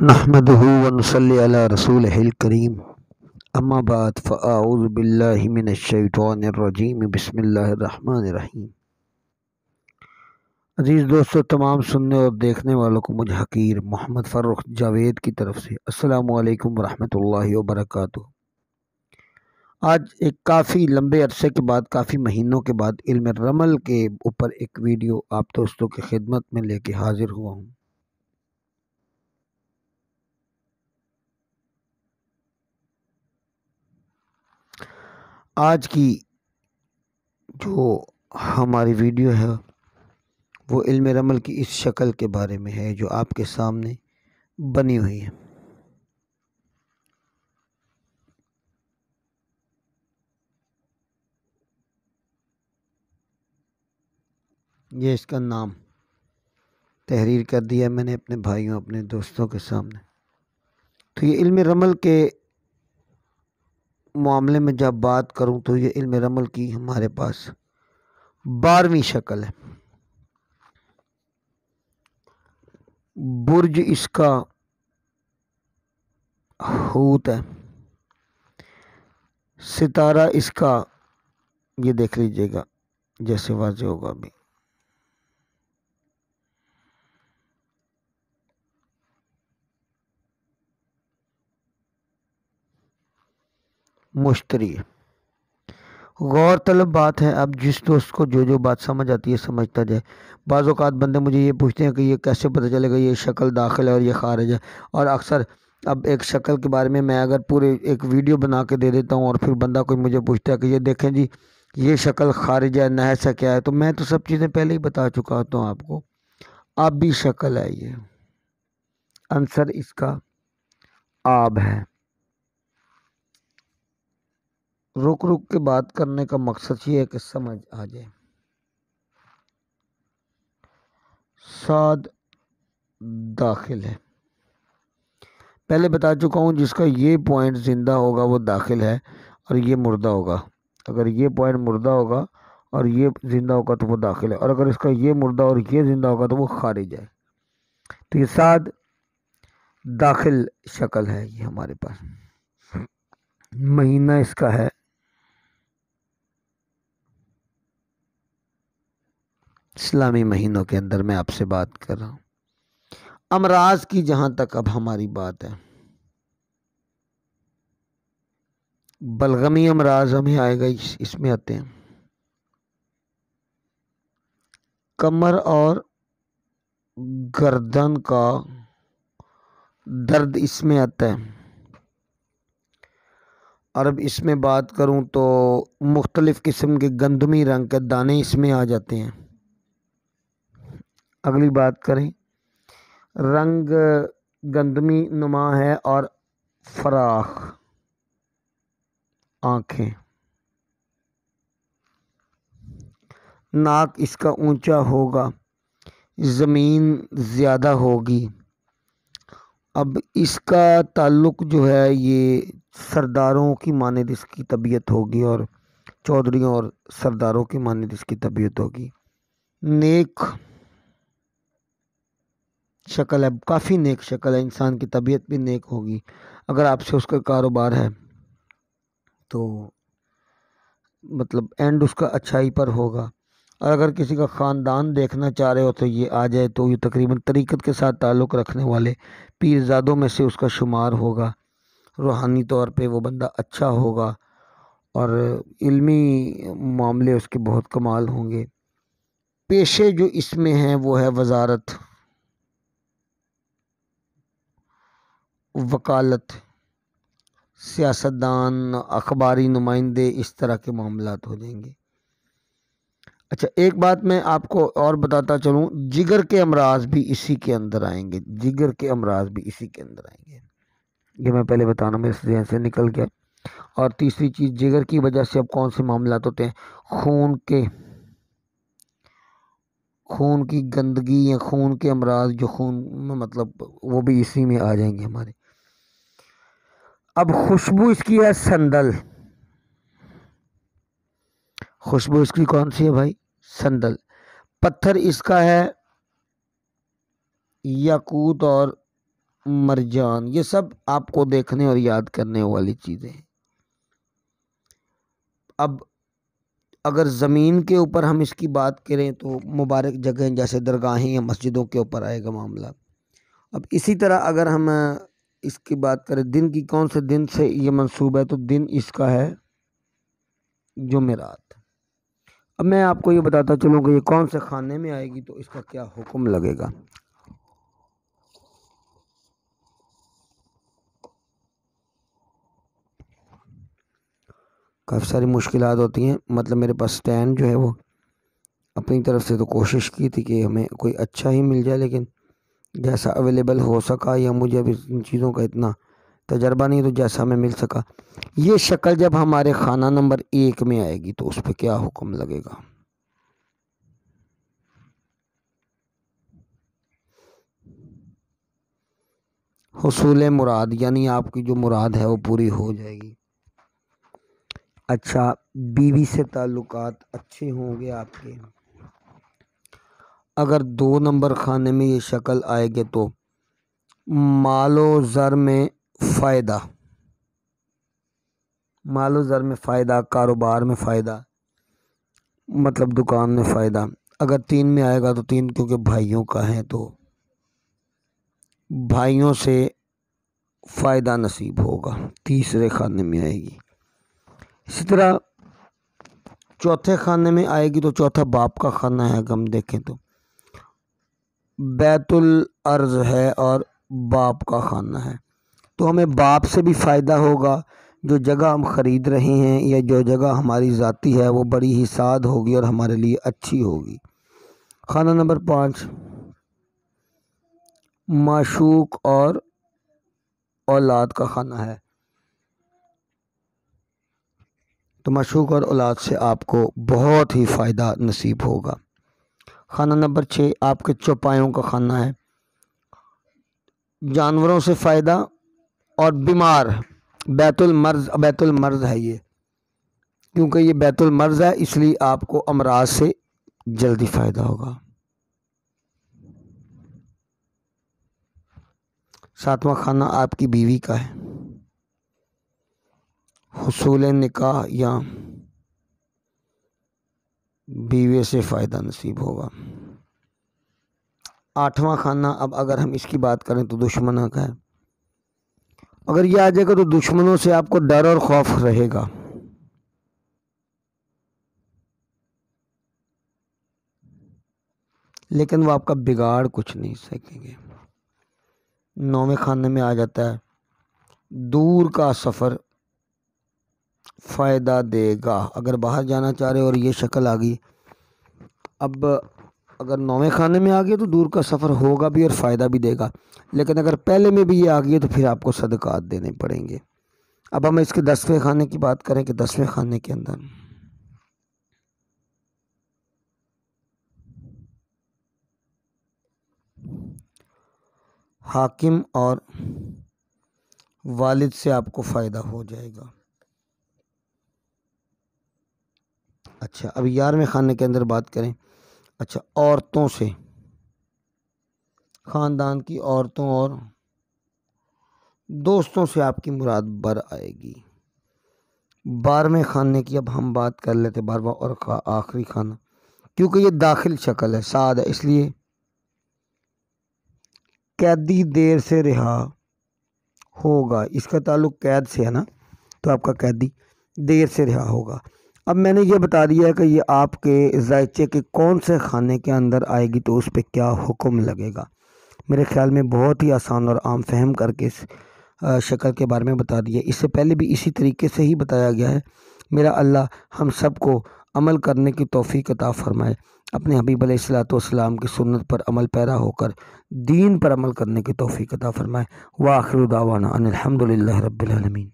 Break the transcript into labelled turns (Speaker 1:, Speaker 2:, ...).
Speaker 1: نحمده ونصلي على رسوله الكريم اما بعد فاعوذ باللہ من الشیطان الرجیم بسم اللہ الرحمن الرحیم۔ عزیز دوستو، تمام سننے اور دیکھنے والوں کو مجھ حقیر محمد فرخ جاوید کی طرف سے السلام علیکم ورحمۃ اللہ وبرکاتہ۔ آج ایک کافی لمبے عرصے کے بعد، کافی مہینوں کے بعد علم رمل کے اوپر ایک ویڈیو آپ دوستوں کی خدمت میں لے کے حاضر ہوا ہوں۔ آج کی جو ہماری ویڈیو ہے وہ علم رمل کی اس شکل کے بارے میں ہے جو آپ کے سامنے بنی ہوئی ہے۔ یہ اس کا نام تحریر کر دیا میں نے اپنے بھائیوں، اپنے دوستوں کے سامنے۔ تو یہ علم رمل کے معاملے میں جب بات کروں تو یہ علم رمل کی ہمارے پاس 12ویں شکل ہے۔ برج اس کا حوت ہے، ستارہ اس کا، یہ دیکھ لیجئے گا جیسے واضح ہوگا ابھی، مشتری ہے۔ غور طلب بات ہے، اب جس دوست کو جو بات سمجھ آتی ہے سمجھتا جائے۔ بعض اوقات بندے مجھے یہ پوچھتے ہیں کہ یہ کیسے پتہ چلے گا یہ شکل داخل ہے اور یہ خارج ہے، اور اکثر اب ایک شکل کے بارے میں اگر پورے ایک ویڈیو بنا کے دے دیتا ہوں اور پھر بندہ کوئی مجھے پوچھتا ہے کہ یہ دیکھیں جی یہ شکل خارج ہے، نہ ایسا کیا ہے، تو میں تو سب چیزیں پہلے ہی بتا چکا ہوتا ہوں آپ کو۔ اب بھی شکل ہے، یہ عنصر اس کا آب ہے۔ رک کے بات کرنے کا مقصد یہ ہے کہ سمجھ آ جائے۔ صاد داخل ہے، پہلے بتا چکا ہوں، جس کا یہ پوائنٹ زندہ ہوگا وہ داخل ہے اور یہ مردہ ہوگا۔ اگر یہ پوائنٹ مردہ ہوگا اور یہ زندہ ہوگا تو وہ داخل ہے، اور اگر اس کا یہ مردہ اور یہ زندہ ہوگا تو وہ خارج ہے۔ تو یہ صاد داخل شکل ہے یہ ہمارے پاس۔ مہینہ اس کا ہے اسلامی مہینوں کے اندر میں آپ سے بات کر رہا ہوں۔ امراض کی جہاں تک اب ہماری بات ہے، بلغمی امراض ہمیں آئے گا، اس میں آتے ہیں کمر اور گردن کا درد، اس میں آتا ہے۔ اور اب اس میں بات کروں تو مختلف قسم کے گندمی رنگ کے دانے اس میں آ جاتے ہیں۔ اگلی بات کریں، رنگ گندمی نما ہے اور فراخ آنکھیں، ناک اس کا اونچا ہوگا، زمین زیادہ ہوگی۔ اب اس کا تعلق جو ہے یہ سرداروں کی مانند اس کی طبیعت ہوگی، اور چودھریوں اور سرداروں کی مانند اس کی طبیعت ہوگی۔ نیک شکل ہے، کافی نیک شکل ہے، انسان کی طبیعت بھی نیک ہوگی اگر آپ سے اس کا کاروبار ہے تو مطلب اینڈ اس کا اچھائی پر ہوگا۔ اور اگر کسی کا خاندان دیکھنا چاہ رہے ہو تو یہ آ جائے تو یہ تقریباً طریقت کے ساتھ تعلق رکھنے والے پیرزادوں میں سے اس کا شمار ہوگا۔ روحانی طور پہ وہ بندہ اچھا ہوگا اور علمی معاملے اس کے بہت کمال ہوں گے۔ پیشے جو اس میں ہیں وہ ہے وزارت، وکالت، سیاستدان، اخباری نمائندے، اس طرح کے معاملات ہو جائیں گے۔ اچھا، ایک بات میں آپ کو اور بتاتا چلوں، جگر کے امراض بھی اسی کے اندر آئیں گے، جگر کے امراض بھی اسی کے اندر آئیں گے، یہ میں پہلے بتانا میرے ذہن سے نکل گیا۔ اور تیسری چیز، جگر کی وجہ سے اب کون سے معاملات ہوتے ہیں، خون کی گندگی یا خون کے امراض، جو خون میں مطلب وہ بھی اسی میں آ جائیں گے ہمارے۔ اب خوشبو اس کی ہے سندل، خوشبو اس کی کون سی ہے بھائی، سندل۔ پتھر اس کا ہے یاقوت اور مرجان، یہ سب آپ کو دیکھنے اور یاد کرنے والی چیزیں ہیں۔ اب اگر زمین کے اوپر ہم اس کی بات کریں تو مبارک جگہیں جیسے درگاہیں یا مسجدوں کے اوپر آئے گا معاملہ۔ اب اسی طرح اگر ہم اس کی بات کریں دن کی، کون سے دن سے یہ منسوب ہے، تو دن اس کا ہے جمعرات۔ اب میں آپ کو یہ بتاتا چلوں کہ یہ کون سے خانے میں آئے گی تو اس کا کیا حکم لگے گا۔ کافی ساری مشکلات ہوتی ہیں، مطلب میرے پاس سٹینڈ جو ہے وہ اپنی طرف سے تو کوشش کی تھی کہ ہمیں کوئی اچھا ہی مل جائے، لیکن جیسا اویلیبل ہو سکا، یا مجھے اب ان چیزوں کا اتنا تجربہ نہیں، تو جیسا ہمیں مل سکا۔ یہ شکل جب ہمارے خانہ نمبر 1 میں آئے گی تو اس پہ کیا حکم لگے گا۔ حصول مراد، یعنی آپ کی جو مراد ہے وہ پوری ہو جائے گی۔ اچھا، بیوی سے تعلقات اچھے ہوں گے آپ کے۔ اگر 2 نمبر خانے میں یہ شکل آئے گے تو مال و زر میں فائدہ، مال و زر میں فائدہ، کاروبار میں فائدہ، مطلب دکان میں فائدہ۔ اگر 3 میں آئے گا تو 3 کیونکہ بھائیوں کا ہے تو بھائیوں سے فائدہ نصیب ہوگا، تیسرے خانے میں آئے گی۔ اسی طرح چوتھے خانے میں آئے گی تو چوتھا باپ کا خانہ ہے، اگر ہم دیکھیں تو بیت الارض ہے اور باپ کا خانہ ہے، تو ہمیں باپ سے بھی فائدہ ہوگا۔ جو جگہ ہم خرید رہے ہیں یا جو جگہ ہماری ذاتی ہے وہ بڑی ہی ساد ہوگی اور ہمارے لیے اچھی ہوگی۔ خانہ نمبر 5 معشوق اور اولاد کا خانہ ہے، تو معشوق اور اولاد سے آپ کو بہت ہی فائدہ نصیب ہوگا۔ خانہ نمبر 6 آپ کے چوپایوں کا خانہ ہے، جانوروں سے فائدہ اور بیمار، بیت المرض ہے یہ، کیونکہ یہ بیت المرض ہے اس لیے آپ کو امراض سے جلدی فائدہ ہوگا۔ 7واں خانہ آپ کی بیوی کا ہے، حصول نکاح یا بیوی سے فائدہ نصیب ہوگا۔ 8واں خانہ، اب اگر ہم اس کی بات کریں تو دشمنوں کا ہے، اگر یہ آ جائے گا تو دشمنوں سے آپ کو ڈر اور خوف رہے گا۔ لیکن وہ آپ کا بگاڑ کچھ نہیں سکیں گے۔ 9ویں خانے میں آ جاتا ہے، دور کا سفر فائدہ دے گا۔ اگر باہر جانا چاہ رہے اور یہ شکل آ گئی، اب اگر 9ویں خانے میں آ گئی تو دور کا سفر ہوگا بھی اور فائدہ بھی دے گا، لیکن اگر پہلے میں بھی یہ آ گئی تو پھر آپ کو صدقات دینے پڑیں گے۔ اب ہم اس کے 10ویں خانے کی بات کریں کہ 10ویں خانے کے اندر حاکم اور والد سے آپ کو فائدہ ہو جائے گا۔ اچھا، اب 11ویں خانے کے اندر بات کریں، اچھا عورتوں سے، خاندان کی عورتوں اور دوستوں سے آپ کی مراد بر آئے گی۔ 12ویں خانے کی اب ہم بات کر لیتے، 12واں اور آخری خانہ، کیونکہ یہ داخل شکل ہے، ساد ہے، اس لیے قیدی دیر سے رہا ہوگا، اس کا تعلق قید سے ہے نا، تو آپ کا قیدی دیر سے رہا ہوگا۔ اب میں نے یہ بتا دیا ہے کہ یہ آپ کے ذائچے کے کون سے خانے کے اندر آئے گی تو اس پہ کیا حکم لگے گا۔ میرے خیال میں بہت ہی آسان اور عام فہم کر کے اس شکل کے بارے میں بتا دیا، اس سے پہلے بھی اسی طریقے سے ہی بتایا گیا ہے۔ میرا اللہ ہم سب کو عمل کرنے کی توفیق عطا فرمائے، اپنے حبیب علیہ الصلوۃ والسلام کی سنت پر عمل پیرا ہو کر دین پر عمل کرنے کی توفیق عطا فرمائے۔ وآخر دعوانا ان الحمد للہ رب العالمین۔